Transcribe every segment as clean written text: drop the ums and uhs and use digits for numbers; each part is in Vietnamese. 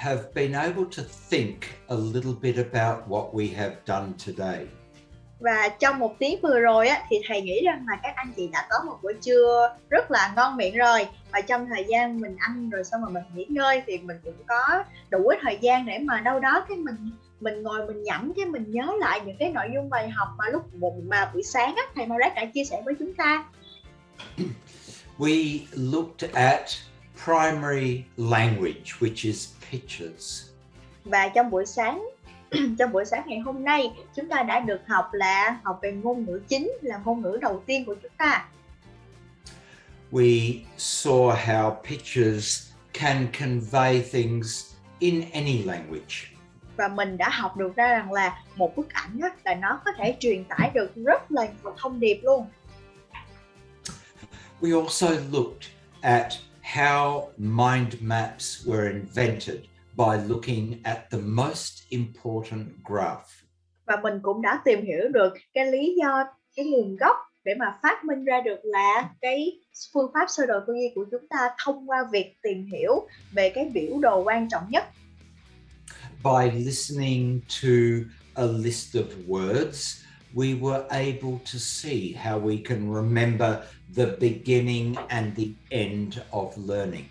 have been able to think a little bit about what we have done today. Và trong 1 tiếng vừa rồi á, thì thầy nghĩ rằng là các anh chị đã có một bữa trưa rất là ngon miệng rồi. Và trong thời gian mình ăn rồi xong rồi mình nghỉ ngơi thì mình cũng có đủ cái thời gian để mà đâu đó cái mình ngồi mình nhẩm, cái mình nhớ lại những cái nội dung bài học mà mà buổi sáng á, thầy Marek đã chia sẻ với chúng ta. We looked at primary language, which is pictures. Và trong buổi sáng ngày hôm nay, chúng ta đã được học về ngôn ngữ chính, là ngôn ngữ đầu tiên của chúng ta. We saw how pictures can convey things in any language. Và mình đã học được ra rằng là một bức ảnh á, là nó có thể truyền tải được rất là nhiều thông điệp luôn. We also looked at how mind maps were invented by looking at the most important graph. Và mình cũng đã tìm hiểu được cái lý do, cái nguồn gốc để mà phát minh ra được là cái phương pháp sơ đồ tư duy của chúng ta thông qua việc tìm hiểu về cái biểu đồ quan trọng nhất. By listening to a list of words, we were able to see how we can remember the beginning and the end of learning.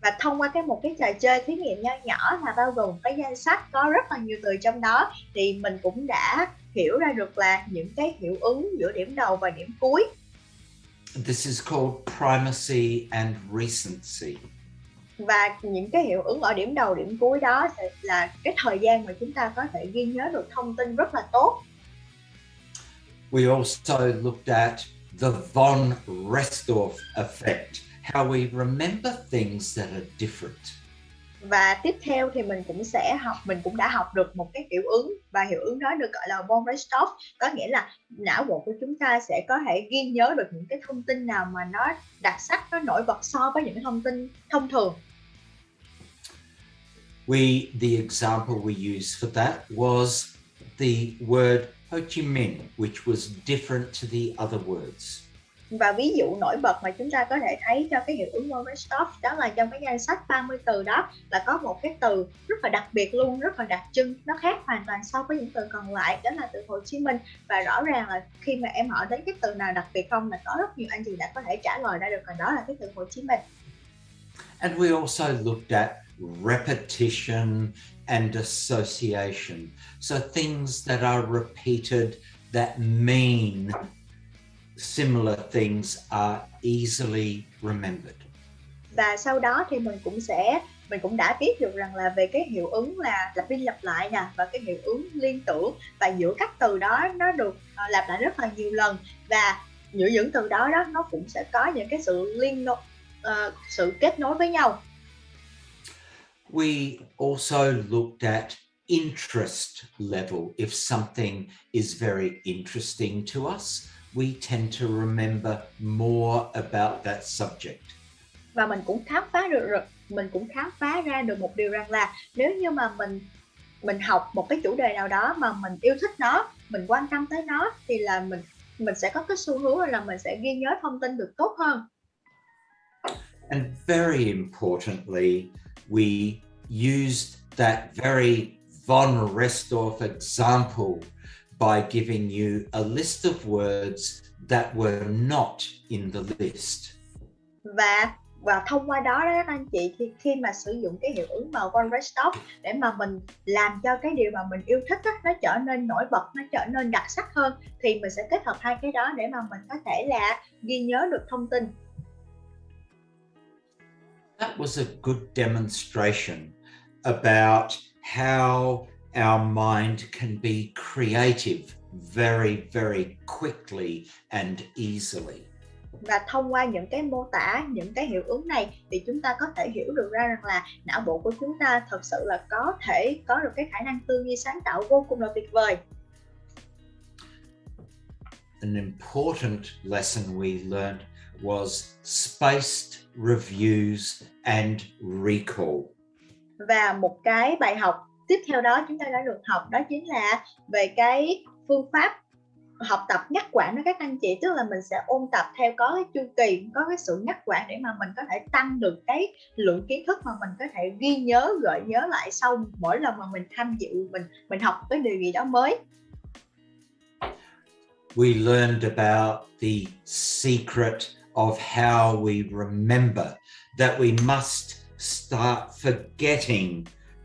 Và thông qua một cái trò chơi thí nghiệm nho nhỏ là bao gồm cái danh sách có rất là nhiều từ trong đó, thì mình cũng đã hiểu ra được là những cái hiệu ứng giữa điểm đầu và điểm cuối. This is called primacy and recency. Và những cái hiệu ứng ở điểm đầu, điểm cuối đó sẽ là cái thời gian mà chúng ta có thể ghi nhớ được thông tin rất là tốt. We also looked at the von Restorff effect, how we remember things that are different. Và tiếp theo thì mình cũng đã học được một cái hiệu ứng, và hiệu ứng đó được gọi là von Restorff, có nghĩa là não bộ của chúng ta sẽ có thể ghi nhớ được những cái thông tin nào mà nó đặc sắc, nó nổi bật so với những thông tin thông thường. The example we used for that was the word Ho Chi Minh, which was different to the other words. Và ví dụ nổi bật mà chúng ta có thể thấy cho cái hiệu ứng von Restorff đó là trong cái danh sách 30 từ đó là có một cái từ rất là đặc biệt luôn, rất là đặc trưng, nó khác hoàn toàn so với những từ còn lại, đó là từ Hồ Chí Minh. Và rõ ràng là khi mà em hỏi đến cái từ nào đặc biệt không, là có rất nhiều anh chị đã có thể trả lời ra được, và đó là cái từ Hồ Chí Minh. And we also looked at repetition and association. So things that are repeated that mean similar things are easily remembered. Và sau đó thì mình cũng đã biết được rằng là về cái hiệu ứng là lặp đi lặp lại nè, và cái hiệu ứng liên tưởng, và giữa các từ đó nó được lặp lại rất là nhiều lần, và giữa những từ đó nó cũng sẽ có những cái sự kết nối với nhau. We also looked at interest level. If something is very interesting to us, we tend to remember more about that subject. Và mình cũng khám phá ra được một điều rằng là nếu như mà mình học một cái chủ đề nào đó mà mình yêu thích nó, mình quan tâm tới nó, thì là mình sẽ có cái xu hướng là mình sẽ ghi nhớ thông tin được tốt hơn. And very importantly, we used that very von Restorff example by giving you a list of words that were not in the list. Và thông qua đó các anh chị, thì khi mà sử dụng cái hiệu ứng mà von Restorff để mà mình làm cho cái điều mà mình yêu thích đó, nó trở nên nổi bật, nó trở nên đặc sắc hơn, thì mình sẽ kết hợp hai cái đó để mà mình có thể là ghi nhớ được thông tin. That was a good demonstration about how our mind can be creative very, very quickly and easily. Và thông qua những cái mô tả, những cái hiệu ứng này, thì chúng ta có thể hiểu được ra rằng là não bộ của chúng ta thật sự là có thể có được cái khả năng tư duy sáng tạo vô cùng là tuyệt vời. An important lesson we learned was spaced reviews and recall. Và một cái bài học tiếp theo đó chúng ta đã được học, đó chính là về cái phương pháp học tập ngắt quãng đó các anh chị, tức là mình sẽ ôn tập theo có cái chu kỳ, có cái sự ngắt quãng để mà mình có thể tăng được cái lượng kiến thức mà mình có thể ghi nhớ, gợi nhớ lại sau mỗi lần mà mình tham dự, mình học cái điều gì đó mới. We learned about the secret of how we remember, that we must start forgetting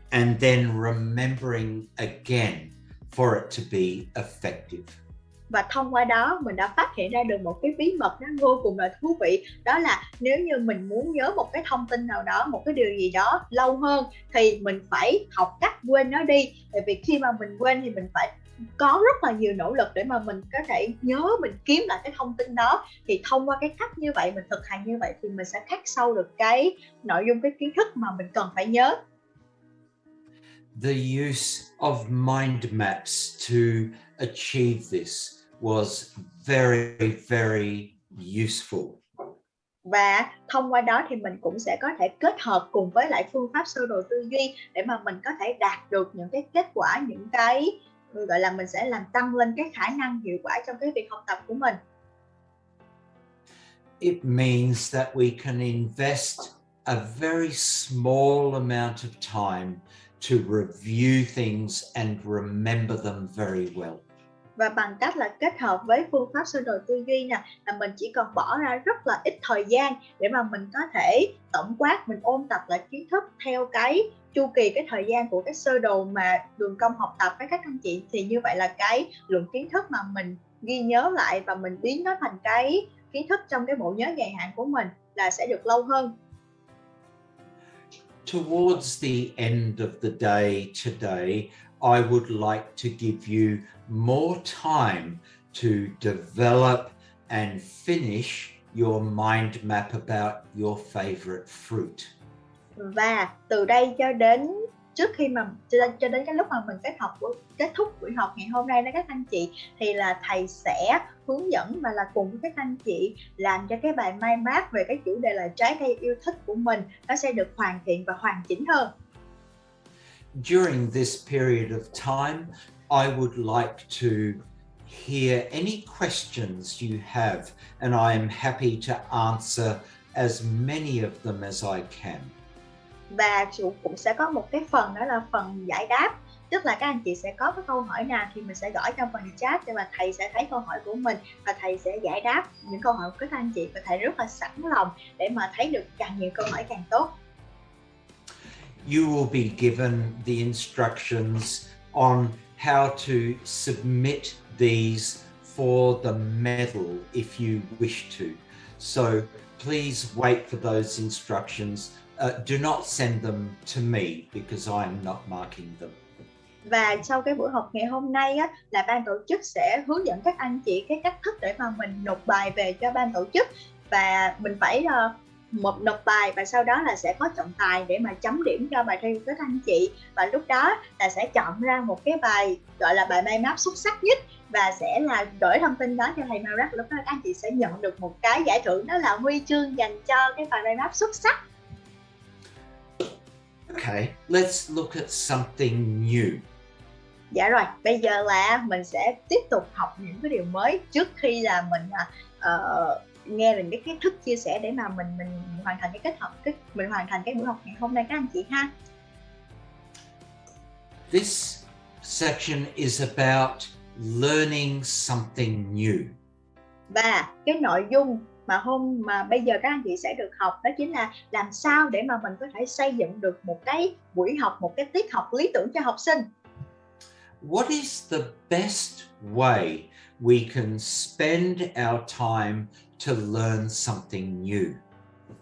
and then remembering again for it to be effective. Và thông qua đó mình đã phát hiện ra được một cái bí mật nó vô cùng là thú vị. Đó là nếu như mình muốn nhớ một cái thông tin nào đó, một cái điều gì đó lâu hơn, thì mình phải học cách quên nó đi. Tại vì khi mà mình quên thì mình phải có rất là nhiều nỗ lực để mà mình có thể nhớ, mình kiếm lại cái thông tin đó. Thì thông qua cái cách như vậy, mình thực hành như vậy thì mình sẽ khắc sâu được cái nội dung, cái kiến thức mà mình cần phải nhớ. The use of mind maps to achieve this was very, very useful. Và thông qua đó thì mình cũng sẽ có thể kết hợp cùng với lại phương pháp sơ đồ tư duy để mà mình có thể đạt được những cái kết quả, những cái gọi là mình sẽ làm tăng lên cái khả năng hiệu quả trong cái việc học tập của mình. It means that we can invest a very small amount of time to review things and remember them very well. Và bằng cách là kết hợp với phương pháp sơ đồ tư duy nè, là mình chỉ cần bỏ ra rất là ít thời gian để mà mình có thể tổng quát, mình ôn tập lại kiến thức theo cái chu kỳ, cái thời gian của cái sơ đồ mà đường cong học tập với các anh chị. Thì như vậy là cái lượng kiến thức mà mình ghi nhớ lại và mình biến nó thành cái kiến thức trong cái bộ nhớ dài hạn của mình là sẽ được lâu hơn. Towards the end of the day today, I would like to give you more time to develop and finish your mind map about your favorite fruit. Và từ đây cho đến trước khi mà cho đến cái lúc mà mình kết thúc buổi học ngày hôm nay đó các anh chị, thì là thầy sẽ hướng dẫn và là cùng với các anh chị làm cho cái bài mind map về cái chủ đề là trái cây yêu thích của mình nó sẽ được hoàn thiện và hoàn chỉnh hơn. During this period of time, I would like to hear any questions you have, and I am happy to answer as many of them as I can. Và cũng sẽ có một cái phần đó là phần giải đáp, tức là các anh chị sẽ có cái câu hỏi nào thì mình sẽ gửi trong phần chat để mà thầy sẽ thấy câu hỏi của mình và thầy sẽ giải đáp những câu hỏi của các anh chị, và thầy rất là sẵn lòng để mà thấy được càng nhiều câu hỏi càng tốt. You will be given the instructions on how to submit these for the medal if you wish to. So please wait for those instructions. Do not send them to me because I'm not marking them. Và sau cái buổi học ngày hôm nay á, là ban tổ chức sẽ hướng dẫn các anh chị cái cách thức để mà mình nộp bài về cho ban tổ chức, và mình phải nộp bài và sau đó là sẽ có trọng tài để mà chấm điểm cho bài thi của các anh chị, và lúc đó là sẽ chọn ra một cái bài gọi là bài mind map xuất sắc nhất và sẽ là gửi thông tin đó cho thầy MAREK. Lúc đó các anh chị sẽ nhận được một cái giải thưởng, đó là huy chương dành cho cái bài mind map xuất sắc. Okay, let's look at something new. Dạ rồi, bây giờ là mình sẽ tiếp tục học những cái điều mới trước khi là mình nghe được cái kiến thức chia sẻ để mà mình hoàn thành mình hoàn thành cái buổi học ngày hôm nay các anh chị ha. This section is about learning something new. Và cái nội dung mà bây giờ các anh chị sẽ được học đó chính là làm sao để mà mình có thể xây dựng được một cái buổi học, một cái tiết học lý tưởng cho học sinh. What is the best way we can spend our time to learn something new?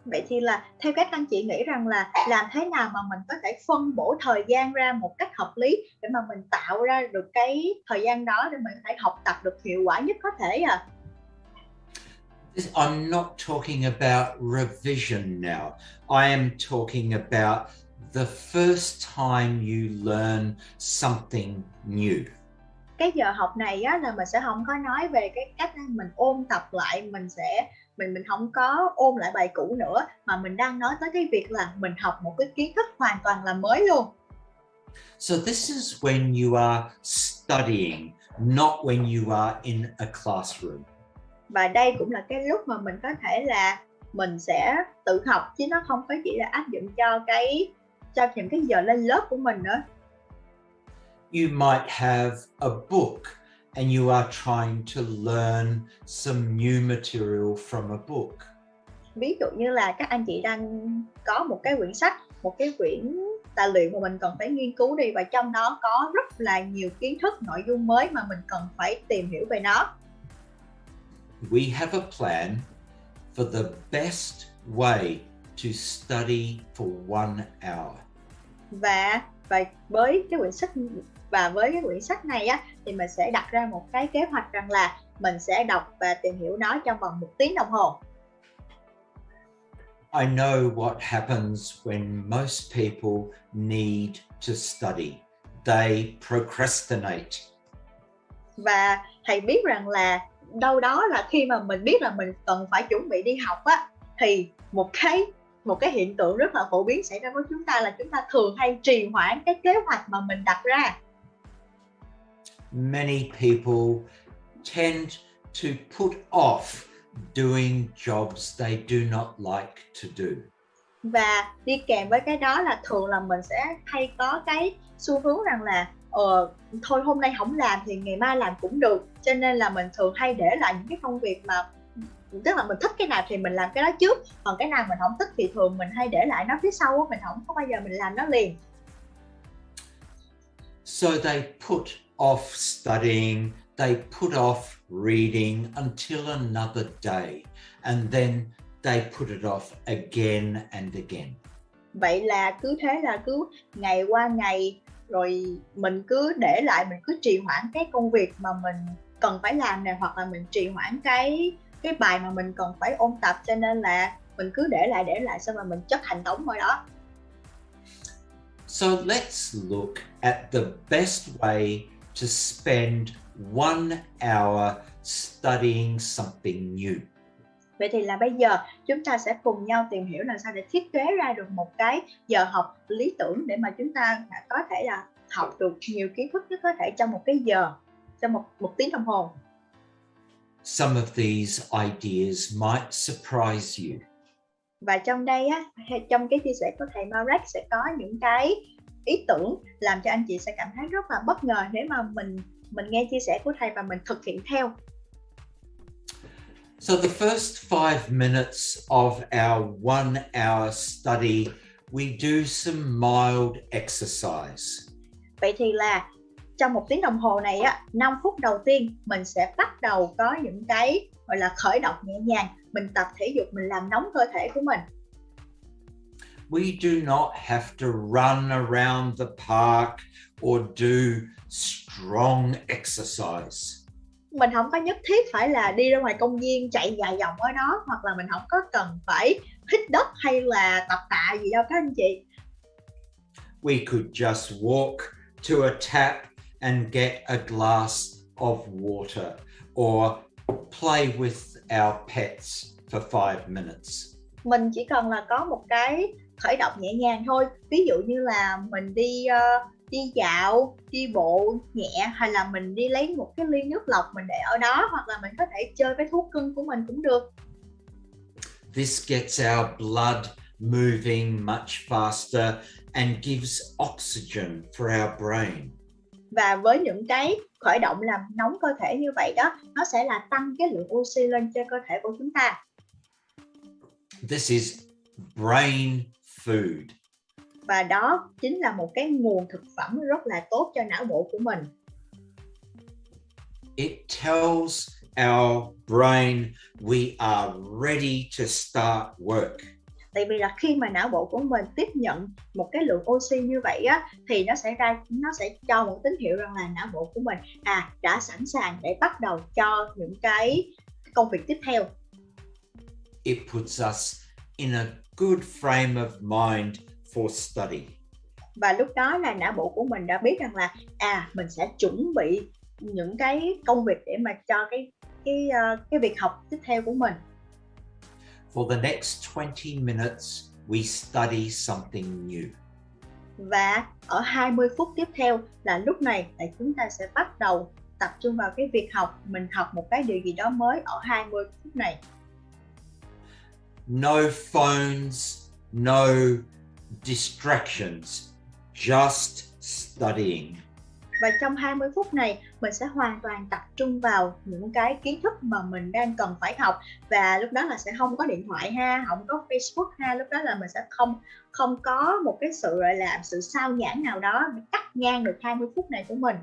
Vậy thì là theo các anh chị nghĩ rằng là làm thế nào mà mình có thể phân bổ thời gian ra một cách hợp lý để mà mình tạo ra được cái thời gian đó để mình có thể học tập được hiệu quả nhất có thể à? I'm not talking about revision now. I am talking about the first time you learn something new. Cái giờ học này á, là mình sẽ không có nói về cái cách mình ôn tập lại, mình không có ôn lại bài cũ nữa, mà mình đang nói tới cái việc là mình học một cái kiến thức hoàn toàn là mới luôn. So this is when you are studying not when you are in a classroom. Và đây cũng là cái lúc mà mình có thể là mình sẽ tự học, chứ nó không phải chỉ là áp dụng cho những cái giờ lên lớp của mình nữa. You might have a book and you are trying to learn some new material from a book. Ví dụ như là các anh chị đang có một cái quyển sách, một cái quyển tài liệu mà mình cần phải nghiên cứu đi, và trong đó có rất là nhiều kiến thức, nội dung mới mà mình cần phải tìm hiểu về nó. We have a plan for the best way to study for 1 hour. Và với cái quyển sách này á, thì mình sẽ đặt ra một cái kế hoạch rằng là mình sẽ đọc và tìm hiểu nó trong vòng 1 tiếng đồng hồ. I know what happens when most people need to study. They procrastinate. Và thầy biết rằng là đâu đó là khi mà mình biết là mình cần phải chuẩn bị đi học á, thì một cái hiện tượng rất là phổ biến xảy ra với chúng ta là chúng ta thường hay trì hoãn cái kế hoạch mà mình đặt ra. Many people tend to put off doing jobs they do not like to do. Và đi kèm với cái đó là thường là mình sẽ hay có cái xu hướng rằng là thôi hôm nay không làm thì ngày mai làm cũng được, cho nên là mình thường hay để lại những cái công việc mà tức là mình thích cái nào thì mình làm cái đó trước, còn cái nào mình không thích thì thường mình hay để lại nó phía sau, mình không có bao giờ mình làm nó liền. So they put off studying, they put off reading until another day, and then they put it off again and again. Vậy là cứ thế là cứ ngày qua ngày rồi mình cứ để lại, mình cứ trì hoãn cái công việc mà mình cần phải làm nè, hoặc là mình trì hoãn cái bài mà mình cần phải ôn tập, cho nên là mình cứ để lại xong rồi mình chất hành tống thôi đó. So let's look at the best way to spend 1 hour studying something new. Vậy thì là bây giờ chúng ta sẽ cùng nhau tìm hiểu làm sao để thiết kế ra được một cái giờ học lý tưởng để mà chúng ta có thể là học được nhiều kiến thức nhất có thể trong một cái giờ, trong một tiếng đồng hồ. Some of these ideas might surprise you. Và trong đây á, trong cái chia sẻ của thầy Marek sẽ có những cái ý tưởng làm cho anh chị sẽ cảm thấy rất là bất ngờ nếu mà mình nghe chia sẻ của thầy và mình thực hiện theo. So the first 5 minutes of our 1 hour study, we do some mild exercise. Vậy thì là trong 1 tiếng đồng hồ này á, 5 phút đầu tiên mình sẽ bắt đầu có những cái gọi là khởi động nhẹ nhàng, mình tập thể dục, mình làm nóng cơ thể của mình. We do not have to run around the park or do strong exercise. Mình không có nhất thiết phải là đi ra ngoài công viên chạy dài vòng ở đó, hoặc là mình không có cần phải hít đất hay là tập tạ gì đâu các anh chị. We could just walk to a tap and get a glass of water or play with our pets for 5 minutes. Mình chỉ cần là có một cái khởi động nhẹ nhàng thôi. Ví dụ như là mình đi dạo, đi bộ nhẹ, hay là mình đi lấy một cái ly nước lọc mình để ở đó, hoặc là mình có thể chơi với thú cưng của mình cũng được. This gets our blood moving much faster and gives oxygen for our brain. Và với những cái khởi động làm nóng cơ thể như vậy đó, nó sẽ là tăng cái lượng oxy lên cho cơ thể của chúng ta. This is brain food. Và đó chính là một cái nguồn thực phẩm rất là tốt cho não bộ của mình. It tells our brain we are ready to start work. Tại vì là khi mà não bộ của mình tiếp nhận một cái lượng oxy như vậy á, thì nó sẽ cho một tín hiệu rằng là não bộ của mình đã sẵn sàng để bắt đầu cho những cái công việc tiếp theo. It puts us in a good frame of mind for study. Và lúc đó là não bộ của mình đã biết rằng là mình sẽ chuẩn bị những cái công việc để mà cho cái việc học tiếp theo của mình. For the next 20 minutes, we study something new. Và ở 20 phút tiếp theo là lúc này là chúng ta sẽ bắt đầu tập trung vào cái việc học, mình học một cái điều gì đó mới ở 20 phút này. No phones, no distractions, just studying. Và trong 20 phút này mình sẽ hoàn toàn tập trung vào những cái kiến thức mà mình đang cần phải học, và lúc đó là sẽ không có điện thoại ha, không có Facebook ha, lúc đó là mình sẽ không có một cái sự gọi là sự sao nhãng nào đó để cắt ngang được 20 phút này của mình.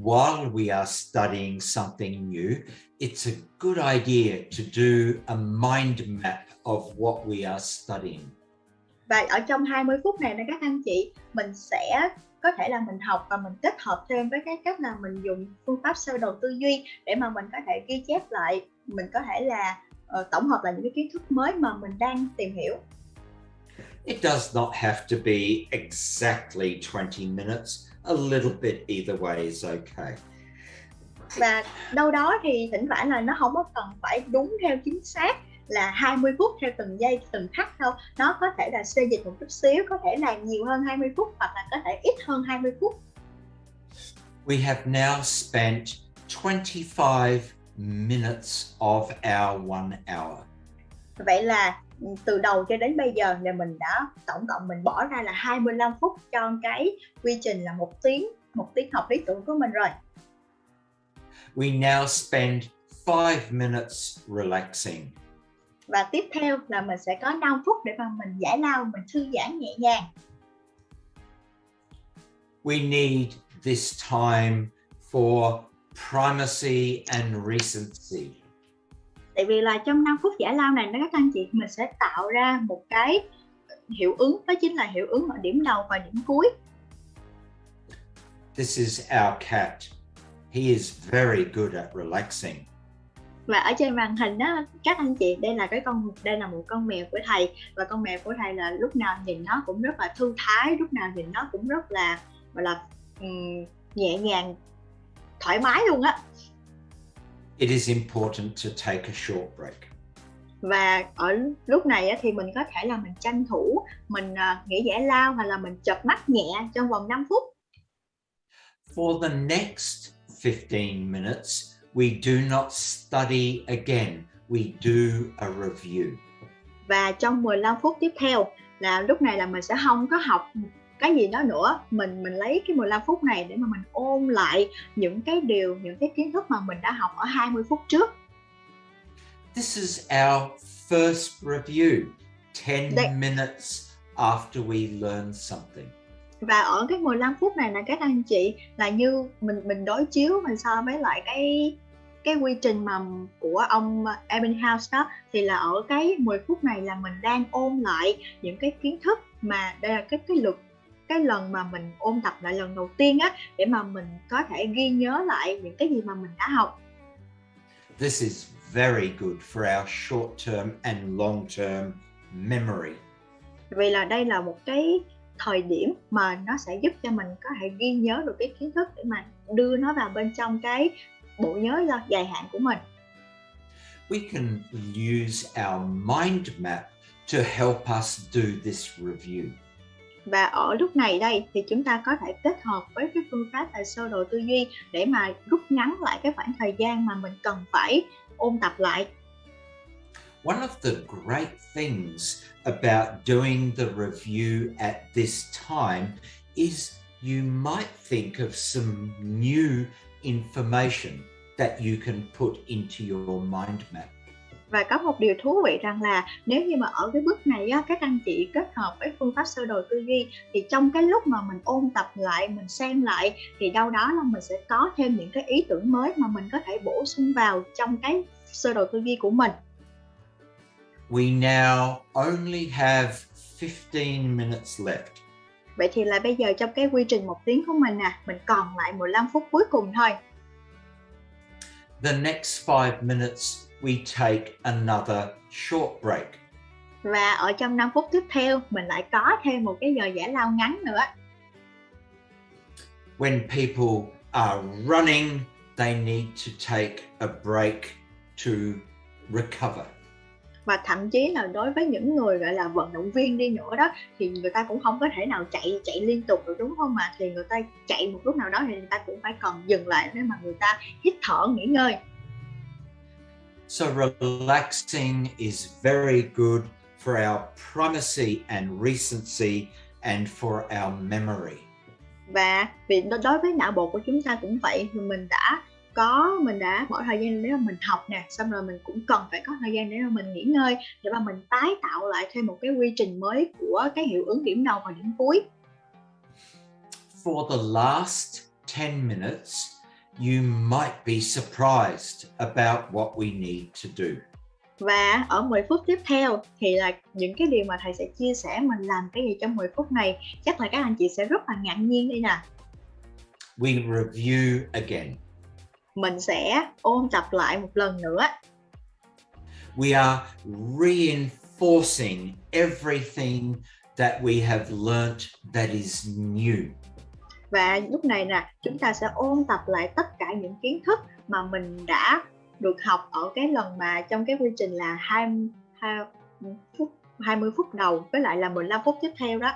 While we are studying something new, it's a good idea to do a mind map of what we are studying. Và ở trong 20 phút này các anh chị, mình sẽ có thể là mình học và mình kết hợp thêm với cái cách là mình dùng phương pháp sơ đồ tư duy để mà mình có thể ghi chép lại, mình có thể là tổng hợp lại những cái kiến thức mới mà mình đang tìm hiểu. It does not have to be exactly 20 minutes. A little bit either way is okay. Và đâu đó thì thỉnh thoảng là nó không có cần phải đúng theo chính xác là 20 phút theo từng giây, từng khắc đâu. Nó có thể là xê dịch một chút xíu, có thể là nhiều hơn 20 phút hoặc là có thể ít hơn 20 phút. We have now spent 25 minutes of our 1 hour. Vậy là từ đầu cho đến bây giờ là mình đã tổng cộng mình bỏ ra là 25 phút cho cái quy trình là một tiếng học lý tưởng của mình rồi. We now spend 5 minutes relaxing. Và tiếp theo là mình sẽ có 5 phút để mà mình giải lao, mình thư giãn nhẹ nhàng. We need this time for primacy and recency. Tại vì là trong 5 phút giải lao này các anh chị, mình sẽ tạo ra một cái hiệu ứng, đó chính là hiệu ứng ở điểm đầu và điểm cuối. This is our cat. He is very good at relaxing. Và ở trên màn hình đó các anh chị, đây là một con mèo của thầy, và con mèo của thầy là lúc nào nhìn nó cũng rất là thư thái, lúc nào nhìn nó cũng rất là gọi là nhẹ nhàng, thoải mái luôn á. It is important to take a short break. Và ở lúc này thì mình có thể là mình tranh thủ, mình nghỉ giải lao hoặc là mình chợp mắt nhẹ trong vòng 5 phút. For the next 15 minutes, we do not study again. We do a review. Và trong 15 phút tiếp theo là lúc này là mình sẽ không có học cái gì đó nữa. Mình lấy cái 15 phút này để mà mình ôn lại những cái kiến thức mà mình đã học ở 20 phút trước. This is our first review, 10 minutes after we learn something. Và ở cái 15 phút này là các anh chị, là như mình đối chiếu, mình so với lại cái quy trình mà của ông Ebbinghaus đó, thì là ở cái 10 phút này là mình đang ôn lại những cái kiến thức mà đây là cái lần mà mình ôn tập lại lần đầu tiên á, để mà mình có thể ghi nhớ lại những cái gì mà mình đã học. This is very good for our short-term and long-term memory. Vì là đây là một cái thời điểm mà nó sẽ giúp cho mình có thể ghi nhớ được cái kiến thức để mà đưa nó vào bên trong cái bộ nhớ dài hạn của mình. We can use our mind map to help us do this review. Và ở lúc này đây thì chúng ta có thể kết hợp với cái phương pháp là sơ đồ tư duy để mà rút ngắn lại cái khoảng thời gian mà mình cần phải ôn tập lại. One of the great things about doing the review at this time is you might think of some new information that you can put into your mind map. Và có một điều thú vị rằng là nếu như mà ở cái bước này á, các anh chị kết hợp với phương pháp sơ đồ tư duy, thì trong cái lúc mà mình ôn tập lại, mình xem lại, thì đâu đó là mình sẽ có thêm những cái ý tưởng mới mà mình có thể bổ sung vào trong cái sơ đồ tư duy của mình. We now only have 15 minutes left. Vậy thì là bây giờ trong cái quy trình 1 tiếng của mình mình còn lại 15 phút cuối cùng thôi. The next 5 minutes we take another short break. Và ở trong 5 phút tiếp theo mình lại có thêm một cái giờ giải lao ngắn nữa. When people are running, they need to take a break to recover. Và thậm chí là đối với những người gọi là vận động viên đi nữa đó, thì người ta cũng không có thể nào chạy liên tục được, đúng không ạ? Thì người ta chạy một lúc nào đó thì người ta cũng phải cần dừng lại để mà người ta hít thở, nghỉ ngơi. So relaxing is very good for our primacy and recency and for our memory. Và vì đối với não bộ của chúng ta cũng vậy, thì mình đã bỏ thời gian để mà mình học nè, xong rồi mình cũng cần phải có thời gian để mà mình nghỉ ngơi, để mà mình tái tạo lại thêm một cái quy trình mới của cái hiệu ứng điểm đầu và điểm cuối. For the last 10 minutes, you might be surprised about what we need to do. Và ở 10 phút tiếp theo thì là những cái điều mà thầy sẽ chia sẻ mình làm cái gì trong 10 phút này, chắc là các anh chị sẽ rất là ngạc nhiên đây nè. We review again. Mình sẽ ôn tập lại một lần nữa. We are reinforcing everything that we have learnt that is new. Và lúc này nè, chúng ta sẽ ôn tập lại tất cả những kiến thức mà mình đã được học ở cái lần mà trong cái quy trình là 20 phút đầu với lại là 15 phút tiếp theo đó.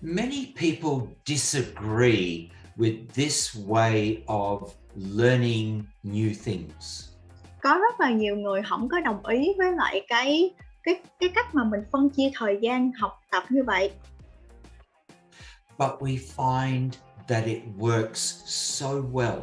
Many people disagree with this way of learning new things. Có rất là nhiều người không có đồng ý với lại cái cách mà mình phân chia thời gian học tập như vậy. But we find that it works so well.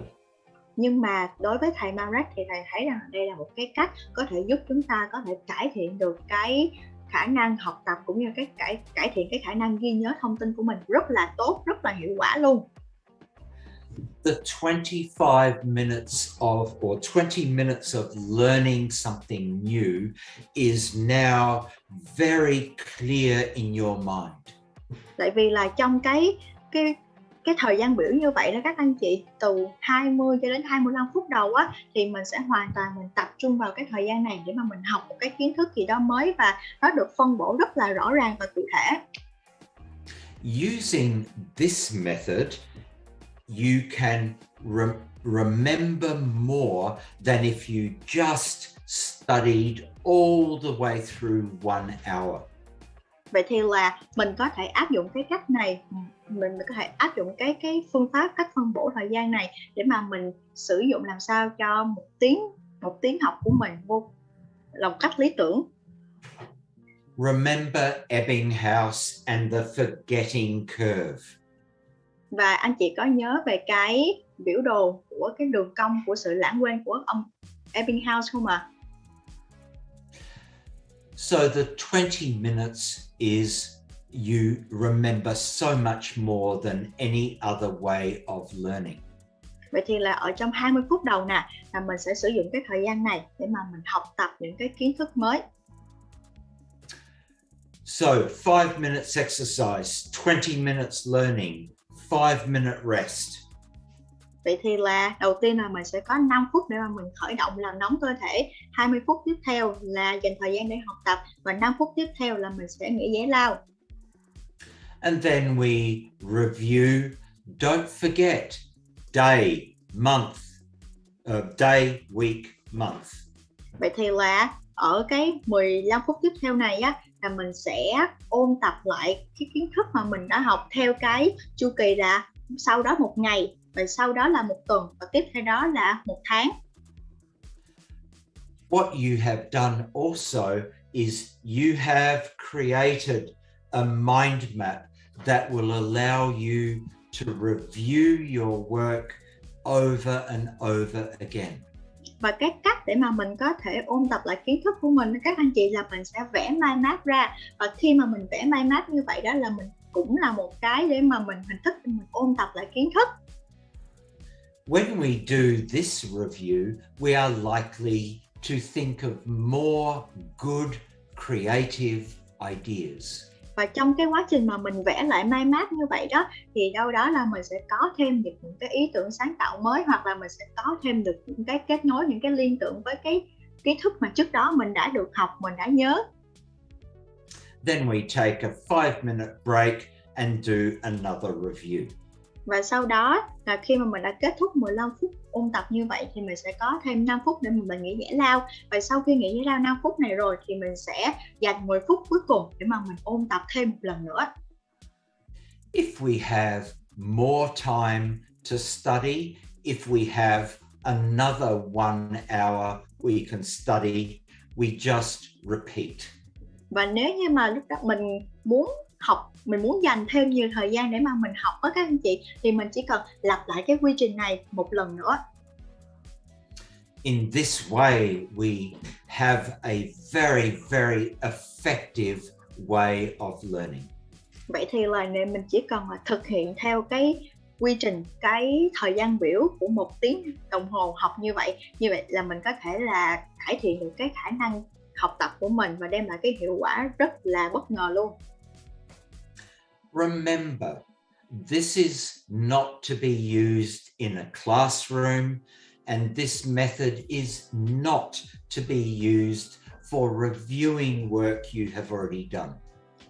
Nhưng mà đối với thầy Marek thì thầy thấy rằng đây là một cái cách có thể giúp chúng ta có thể cải thiện được cái khả năng học tập cũng như cái cải thiện cái khả năng ghi nhớ thông tin của mình rất là tốt, rất là hiệu quả luôn. The 25 minutes or 20 minutes of learning something new is now very clear in your mind. Tại vì là trong cái thời gian biểu như vậy đó các anh chị, từ 20 cho đến 25 phút đầu á, thì mình sẽ hoàn toàn mình tập trung vào cái thời gian này để mà mình học một cái kiến thức gì đó mới, và nó được phân bổ rất là rõ ràng và cụ thể. Using this method, you can remember more than if you just studied all the way through 1 hour. Vậy thì là mình có thể áp dụng cái cách này, mình có thể áp dụng cái phương pháp cách phân bổ thời gian này để mà mình sử dụng làm sao cho một tiếng học của mình là một cách lý tưởng. Remember Ebbinghaus and the forgetting curve. Và anh chị có nhớ về cái biểu đồ của cái đường cong của sự lãng quên của ông Ebbinghaus không ạ? So the 20 minutes is you remember so much more than any other way of learning. Vậy thì là ở trong 20 phút đầu nè, là mình sẽ sử dụng cái thời gian này để mà mình học tập những cái kiến thức mới. So 5 minutes exercise, 20 minutes learning, 5-minute rest. Vậy thì là đầu tiên là mình sẽ có 5 phút để mà mình khởi động làm nóng cơ thể, 20 phút tiếp theo là dành thời gian để học tập, và 5 phút tiếp theo là mình sẽ nghỉ giải lao. And then we review. Don't forget day, month, day, week, month. Vậy thì là ở cái 15 phút tiếp theo này á, là mình sẽ ôn tập lại cái kiến thức mà mình đã học theo cái chu kỳ là sau đó một ngày, và sau đó là một tuần, và tiếp theo đó là một tháng. What you have done also is you have created a mind map that will allow you to review your work over and over again. Và cái cách để mà mình có thể ôn tập lại kiến thức của mình các anh chị là mình sẽ vẽ mind map ra, và khi mà mình vẽ mind map như vậy đó là mình cũng là một cái để mà mình hình thức mình ôn tập lại kiến thức. When we do this review, we are likely to think of more good creative ideas. Và trong cái quá trình mà mình vẽ lại mind map như vậy đó, thì đâu đó là mình sẽ có thêm được những cái ý tưởng sáng tạo mới, hoặc là mình sẽ có thêm được những cái kết nối, những cái liên tưởng với cái kiến thức mà trước đó mình đã được học, mình đã nhớ. Then we take a 5-minute break and do another review. Và sau đó là khi mà mình đã kết thúc 15 phút ôn tập như vậy thì mình sẽ có thêm 5 phút để mình nghỉ giải lao. Và sau khi nghỉ giải lao 5 phút này rồi thì mình sẽ dành 10 phút cuối cùng để mà mình ôn tập thêm một lần nữa. If we have more time to study, if we have another 1 hour we can study, we just repeat. Và nếu như mà lúc đó mình muốn học, mình muốn dành thêm nhiều thời gian để mà mình học với các anh chị thì mình chỉ cần lặp lại cái quy trình này một lần nữa. In this way, we have a very, very effective way of learning. Vậy thì là mình chỉ cần là thực hiện theo cái quy trình, cái thời gian biểu của 1 tiếng đồng hồ học như vậy là mình có thể là cải thiện được cái khả năng học tập của mình và đem lại cái hiệu quả rất là bất ngờ luôn. Remember, this is not to be used in a classroom, and this method is not to be used for reviewing work you have already done.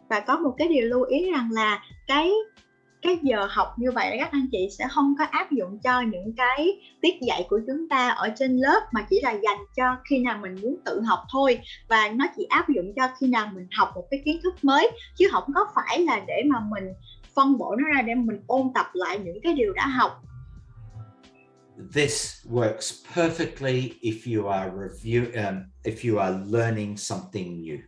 Và có một cái điều lưu ý rằng là cái giờ học như vậy các anh chị sẽ không có áp dụng cho những cái tiết dạy của chúng ta ở trên lớp, mà chỉ là dành cho khi nào mình muốn tự học thôi, và nó chỉ áp dụng cho khi nào mình học một cái kiến thức mới, chứ không có phải là để mà mình phân bổ nó ra để mình ôn tập lại những cái điều đã học. This works perfectly if you are learning something new.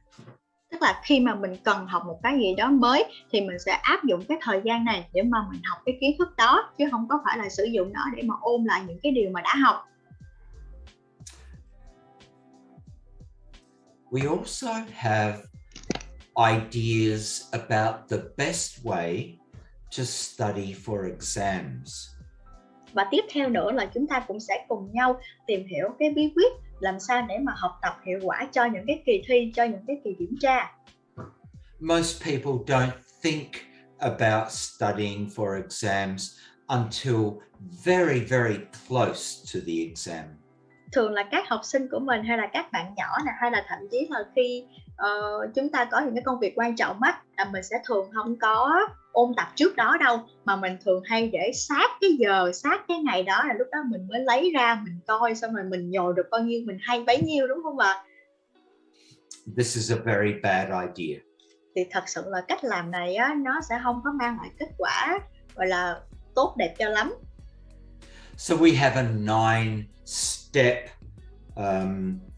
Tức là khi mà mình cần học một cái gì đó mới thì mình sẽ áp dụng cái thời gian này để mà mình học cái kiến thức đó, chứ không có phải là sử dụng nó để mà ôn lại những cái điều mà đã học. We also have ideas about the best way to study for exams. Và tiếp theo nữa là chúng ta cũng sẽ cùng nhau tìm hiểu cái bí quyết làm sao để mà học tập hiệu quả cho những cái kỳ thi, cho những cái kỳ kiểm tra. Most people don't think about studying for exams until very, very close to the exam. Thường là các học sinh của mình hay là các bạn nhỏ này, hay là thậm chí là khi chúng ta có những cái công việc quan trọng á, là mình sẽ thường không có ôn tập trước đó đâu, mà mình thường hay để sát cái giờ, sát cái ngày đó là lúc đó mình mới lấy ra mình coi, xong rồi mình nhồi được bao nhiêu mình hay bấy nhiêu, đúng không ạ? This is a very bad idea. Thì thật sự là cách làm này á, nó sẽ không có mang lại kết quả gọi là tốt đẹp cho lắm. So we have a 9-step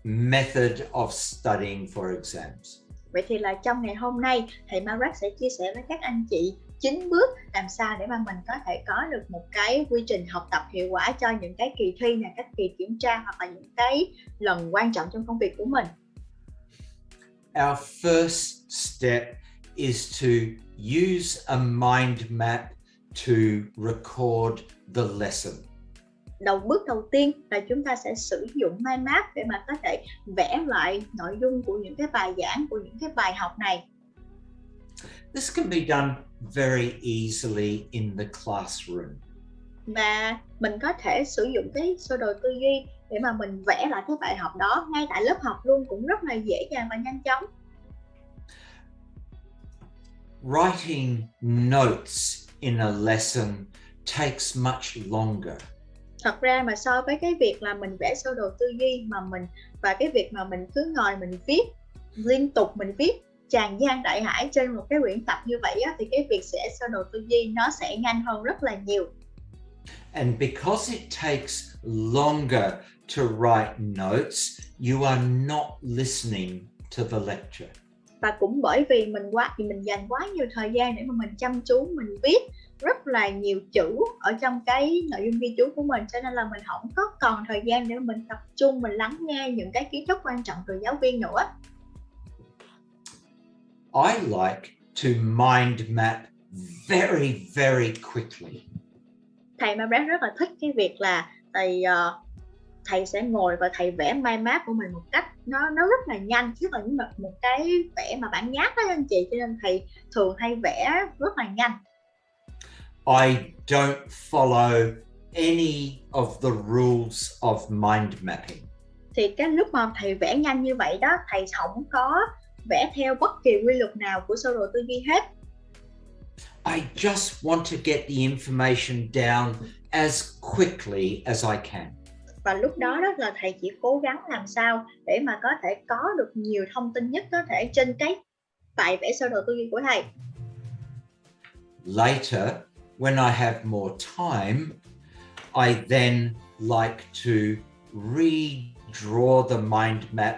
method of studying for exams. Vậy thì là trong ngày hôm nay, thầy Marek sẽ chia sẻ với các anh chị 9 bước làm sao để mà mình có thể có được một cái quy trình học tập hiệu quả cho những cái kỳ thi này, các kỳ kiểm tra hoặc là những cái lần quan trọng trong công việc của mình. Our first step is to use a mind map to record the lesson. Bước đầu tiên là chúng ta sẽ sử dụng mind map để mà có thể vẽ lại nội dung của những cái bài giảng, của những cái bài học này. This can be done very easily in the classroom. Và mình có thể sử dụng cái sơ đồ tư duy để mà mình vẽ lại cái bài học đó ngay tại lớp học luôn, cũng rất là dễ dàng và nhanh chóng. Writing notes in a lesson takes much longer. Thật ra mà so với cái việc là mình vẽ sơ đồ tư duy và cái việc mà mình cứ ngồi mình viết liên tục, mình viết tràn gian đại hải trên một cái quyển tập như vậy á, thì cái việc vẽ sơ đồ tư duy nó sẽ nhanh hơn rất là nhiều. And because it takes longer to write notes, you are not listening to the lecture. Và cũng bởi vì mình dành quá nhiều thời gian để mà mình chăm chú, mình viết rất là nhiều chữ ở trong cái nội dung ghi chú của mình, cho nên là mình không có còn thời gian để mình tập trung, mình lắng nghe những cái kiến thức quan trọng từ giáo viên nữa. I like to mind map very, very quickly. Thầy Marek rất là thích cái việc là thầy sẽ ngồi và thầy vẽ mind map của mình một cách nó rất là nhanh, chứ là một cái vẽ mà bản nháp đó anh chị, cho nên thầy thường hay vẽ rất là nhanh. I don't follow any of the rules of mind mapping. Thì cái lúc mà thầy vẽ nhanh như vậy đó, thầy không có vẽ theo bất kỳ quy luật nào của sơ đồ tư duy hết. I just want to get the information down as quickly as I can. Và lúc đó đó là thầy chỉ cố gắng làm sao để mà có thể có được nhiều thông tin nhất có thể trên cái bài vẽ sơ đồ tư duy của thầy. Later, when I have more time, I then like to redraw the mind map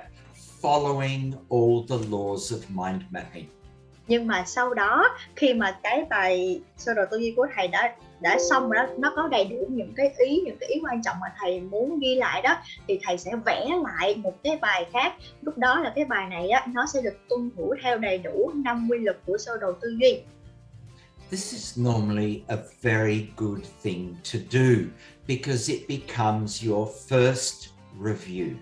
following all the laws of mind mapping. Nhưng mà sau đó khi mà cái bài sơ đồ tư duy của thầy đã xong rồi đó, nó có đầy đủ những cái ý quan trọng mà thầy muốn ghi lại đó, thì thầy sẽ vẽ lại một cái bài khác. Lúc đó là cái bài này á, nó sẽ được tuân thủ theo đầy đủ 5 quy luật của sơ đồ tư duy. This is normally a very good thing to do because it becomes your first review.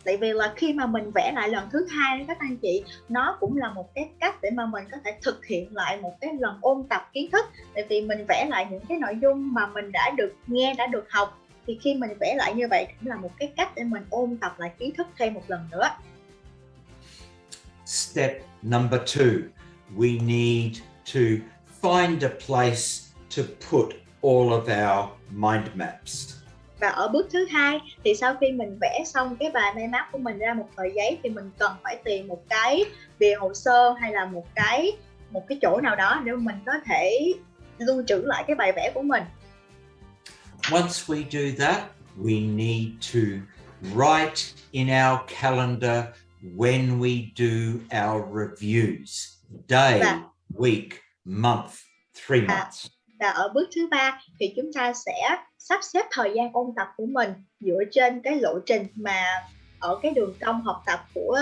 Tại vì là khi mà mình vẽ lại lần thứ hai đó các anh chị, nó cũng là một cái cách để mà mình có thể thực hiện lại một cái lần ôn tập kiến thức. Tại vì mình vẽ lại những cái nội dung mà mình đã được nghe, đã được học, thì khi mình vẽ lại như vậy cũng là một cái cách để mình ôn tập lại kiến thức thêm một lần nữa. Step number 2, we need to find a place to put all of our mind maps. Và ở bước thứ 2 thì sau khi mình vẽ xong cái bài mind map của mình ra một tờ giấy, thì mình cần phải tìm một cái bìa hồ sơ hay là một cái chỗ nào đó để mình có thể lưu trữ lại cái bài vẽ của mình. Once we do that, we need to write in our calendar when we do our reviews. Day, week, month, 3 months. Và ở bước thứ 3 thì chúng ta sẽ sắp xếp thời gian ôn tập của mình dựa trên cái lộ trình mà ở cái đường cong học tập của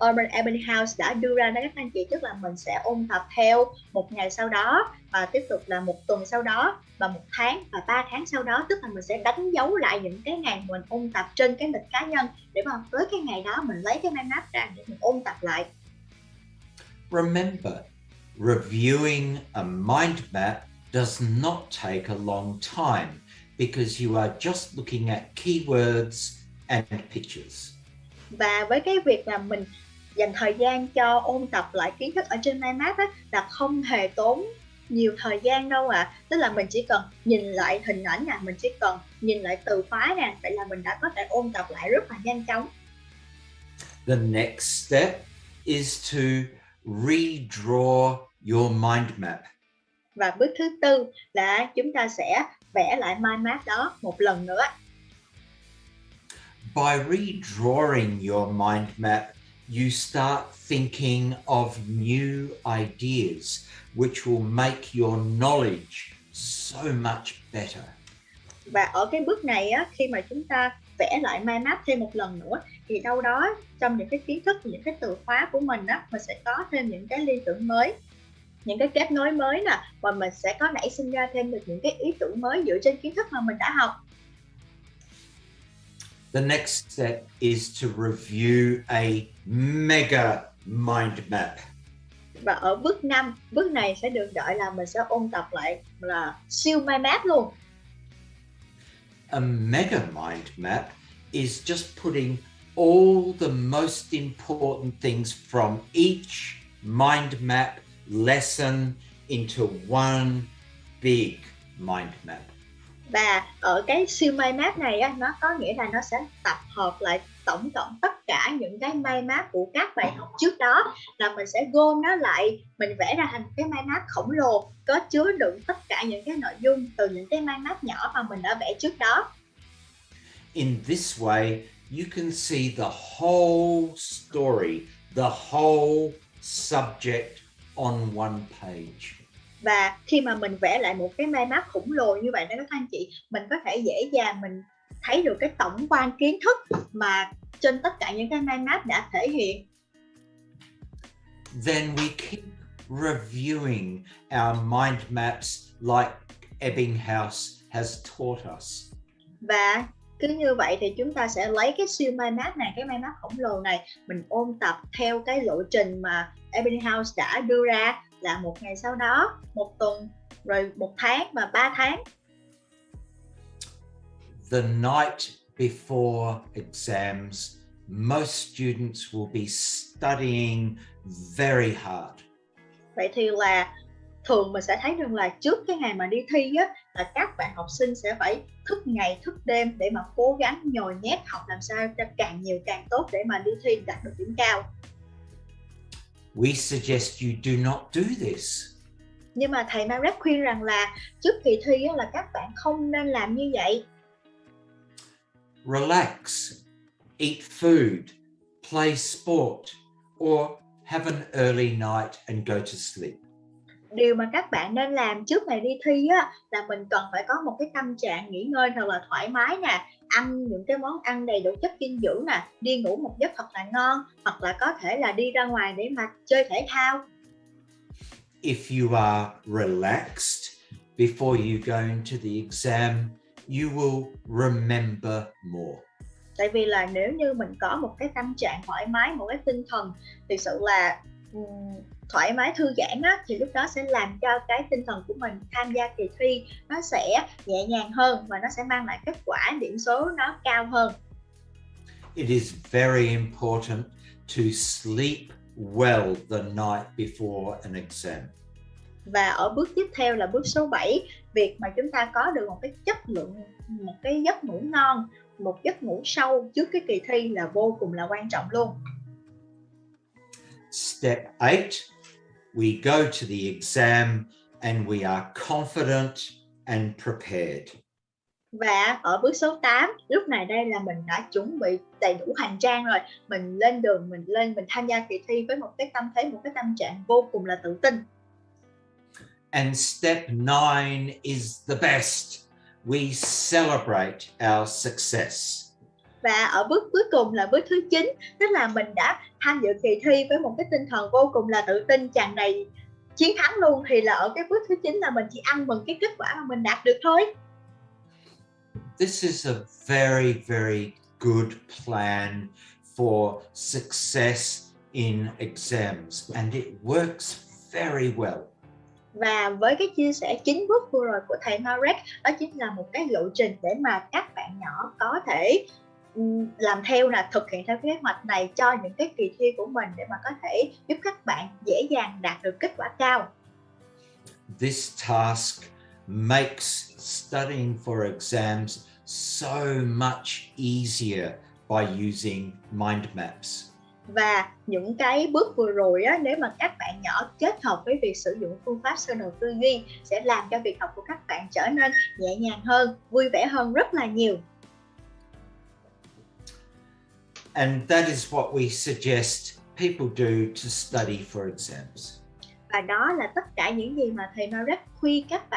Urban Ebony House đã đưa ra đó các anh chị. Tức là mình sẽ ôn tập theo một ngày sau đó, và tiếp tục là một tuần sau đó, và 1 tháng và 3 tháng sau đó. Tức là mình sẽ đánh dấu lại những cái ngày mình ôn tập trên cái lịch cá nhân, để mà tới cái ngày đó mình lấy cái mind map ra để mình ôn tập lại. Remember, reviewing a mind map does not take a long time because you are just looking at keywords and pictures. Và với cái việc là mình dành thời gian cho ôn tập lại kiến thức ở trên mind map á, là không hề tốn nhiều thời gian đâu ạ. Tức là mình chỉ cần nhìn lại hình ảnh nè, mình chỉ cần nhìn lại từ khóa nè, vậy là mình đã có thể ôn tập lại rất là nhanh chóng. The next step is to redraw your mind map. Và bước thứ 4 là chúng ta sẽ vẽ lại mind map đó một lần nữa. By redrawing your mind map, you start thinking of new ideas, which will make your knowledge so much better. Và ở cái bước này á, khi mà chúng ta vẽ lại mind map thêm một lần nữa, thì đâu đó trong những cái kiến thức, những cái từ khóa của mình á, mình sẽ có thêm những cái liên tưởng mới, những cái kết nối mới nè, và mình sẽ có nảy sinh ra thêm được những cái ý tưởng mới dựa trên kiến thức mà mình đã học. The next step is to review a mega mind map. Và ở bước 5, bước này sẽ được gọi là mình sẽ ôn tập lại là siêu mind map luôn. A mega mind map is just putting all the most important things from each mind map lesson into one big mind map. Và ở cái siêu mind map này á, nó có nghĩa là nó sẽ tập hợp lại tổng cộng tất cả những cái mind map của các bài học trước đó, là mình sẽ gom nó lại, mình vẽ ra thành cái mind map khổng lồ có chứa đựng tất cả những cái nội dung từ những cái mind map nhỏ mà mình đã vẽ trước đó. In this way, you can see the whole story, the whole subject on one page. Và khi mà mình vẽ lại một cái mind map khổng lồ như vậy đó các anh chị, mình có thể dễ dàng mình thấy được cái tổng quan kiến thức mà trên tất cả những cái mind map đã thể hiện. Then we keep reviewing our mind maps like Ebbinghaus has taught us. Và cứ như vậy thì chúng ta sẽ lấy cái siêu mind map này, cái mind map khổng lồ này, mình ôn tập theo cái lộ trình mà Ebbinghaus đã đưa ra, là một ngày sau đó, một tuần, rồi 1 tháng và 3 tháng. The night before exams, most students will be studying very hard. Vậy thì là thường mình sẽ thấy rằng là trước cái ngày mà đi thi á, là các bạn học sinh sẽ phải thức ngày thức đêm để mà cố gắng nhồi nhét học làm sao cho càng nhiều càng tốt để mà đi thi đạt được điểm cao. We suggest you do not do this. Nhưng mà thầy Marek khuyên rằng là trước kỳ thi á, là các bạn không nên làm như vậy. Relax, eat food, play sport, or have an early night and go to sleep. Điều mà các bạn nên làm trước ngày đi thi á, là mình cần phải có một cái tâm trạng nghỉ ngơi thật là thoải mái nè, ăn những cái món ăn đầy đủ chất dinh dưỡng nè, đi ngủ một giấc thật là ngon, hoặc là có thể là đi ra ngoài để mà chơi thể thao. If you are relaxed before you go into the exam, you will remember more. Tại vì là nếu như mình có một cái tâm trạng thoải mái, một cái tinh thần thực sự là thoải mái thư giãn á, thì lúc đó sẽ làm cho cái tinh thần của mình tham gia kỳ thi nó sẽ nhẹ nhàng hơn và nó sẽ mang lại kết quả điểm số nó cao hơn. It is very important to sleep well the night before an exam. Và ở bước tiếp theo là bước số 7, việc mà chúng ta có được một cái chất lượng, một cái giấc ngủ ngon, một giấc ngủ sâu trước cái kỳ thi là vô cùng là quan trọng luôn. Step 8, we go to the exam and we are confident and prepared. Và ở bước số 8, lúc này đây là mình đã chuẩn bị đầy đủ hành trang rồi. Mình lên đường, mình tham gia kỳ thi với một cái tâm thế, một cái tâm trạng vô cùng là tự tin. And step 9 is the best. We celebrate our success. Và ở bước cuối cùng là bước thứ 9, tức là mình đã tham dự kỳ thi với một cái tinh thần vô cùng là tự tin, tràn đầy chiến thắng luôn. Thì là ở cái bước thứ 9 là mình chỉ ăn mừng cái kết quả mà mình đạt được thôi. This is a very, very good plan for success in exams, and it works very well. Và với cái chia sẻ 9 bước vừa rồi của thầy Marek, đó chính là một cái lộ trình để mà các bạn nhỏ có thể làm theo là thực hiện theo cái kế hoạch này cho những cái kỳ thi của mình để mà có thể giúp các bạn dễ dàng đạt được kết quả cao. This task makes studying for exams so much easier by using mind maps. Và những cái bước vừa rồi á, nếu mà các bạn nhỏ kết hợp với việc sử dụng phương pháp sơ đồ tư duy sẽ làm cho việc học của các bạn trở nên nhẹ nhàng hơn, vui vẻ hơn rất là nhiều. And that is what we suggest people do to study for exams. Và đó là tất cả những gì mà thầy Marek khuyên các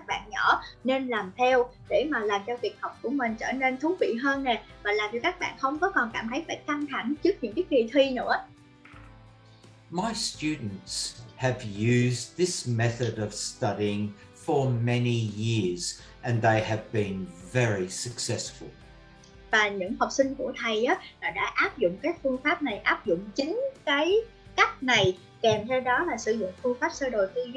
bạn nhỏ nên làm theo để mà làm cho việc học của mình trở nên thú vị hơn nè, và làm cho các bạn không có còn cảm thấy phải căng thẳng trước những cái kỳ thi nữa. My students have used this method of studying for many years and they have been very successful. Và những học sinh của thầy á, đã áp dụng cái phương pháp này, áp dụng chính cái cách này, kèm theo đó là sử dụng phương pháp sơ đồ tư duy